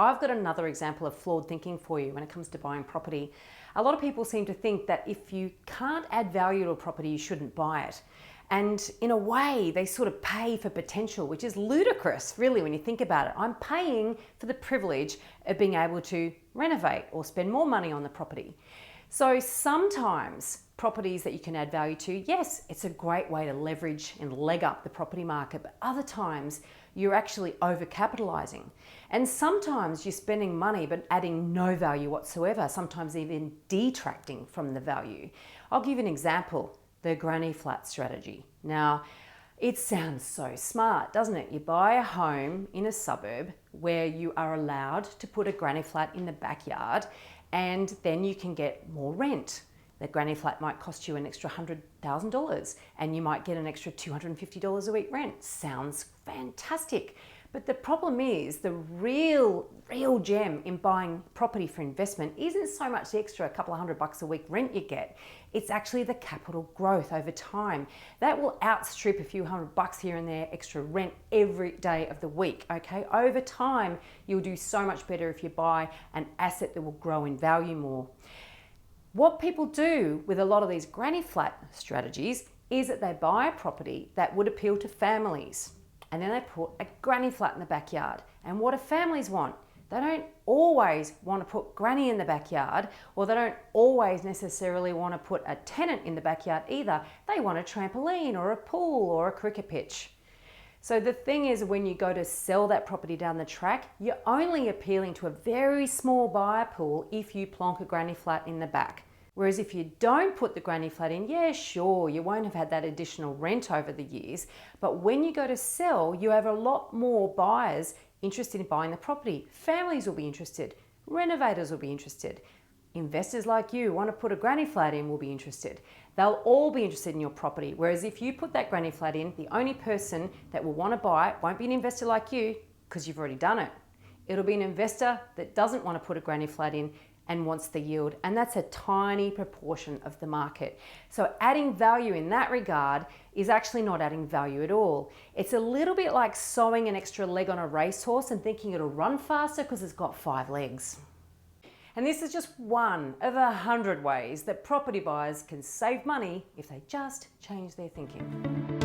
I've got another example of flawed thinking for you when it comes to buying property. A lot of people seem to think that if you can't add value to a property, you shouldn't buy it. And in a way, they sort of pay for potential, which is ludicrous, really, when you think about it. I'm paying for the privilege of being able to renovate or spend more money on the property. So sometimes properties that you can add value to, yes, it's a great way to leverage and leg up the property market, but other times you're actually overcapitalizing. And sometimes you're spending money but adding no value whatsoever, sometimes even detracting from the value. I'll give you an example. The granny flat strategy. Now, it sounds so smart, doesn't it? You buy a home in a suburb where you are allowed to put a granny flat in the backyard, and then you can get more rent. The granny flat might cost you an extra $100,000 and you might get an extra $250 a week rent. Sounds fantastic. But the problem is the real gem in buying property for investment isn't so much the extra couple of $100 a week rent you get. It's actually the capital growth over time. That will outstrip a few $100 here and there extra rent every day of the week, okay? Over time, you'll do so much better if you buy an asset that will grow in value more. What people do with a lot of these granny flat strategies is that they buy a property that would appeal to families, and then they put a granny flat in the backyard. And what do families want? They don't always want to put granny in the backyard, or they don't always necessarily want to put a tenant in the backyard either. They want a trampoline or a pool or a cricket pitch. So the thing is, when you go to sell that property down the track, you're only appealing to a very small buyer pool if you plonk a granny flat in the back. Whereas if you don't put the granny flat in, yeah, sure, you won't have had that additional rent over the years, but when you go to sell, you have a lot more buyers interested in buying the property. Families will be interested, renovators will be interested, investors like you want to put a granny flat in will be interested. They'll all be interested in your property. Whereas if you put that granny flat in, the only person that will want to buy it won't be an investor like you because you've already done it. It'll be an investor that doesn't want to put a granny flat in and wants the yield, and that's a tiny proportion of the market. So adding value in that regard is actually not adding value at all. It's a little bit like sewing an extra leg on a racehorse and thinking it'll run faster because it's got 5 legs. And this is just one of 100 ways that property buyers can save money if they just change their thinking.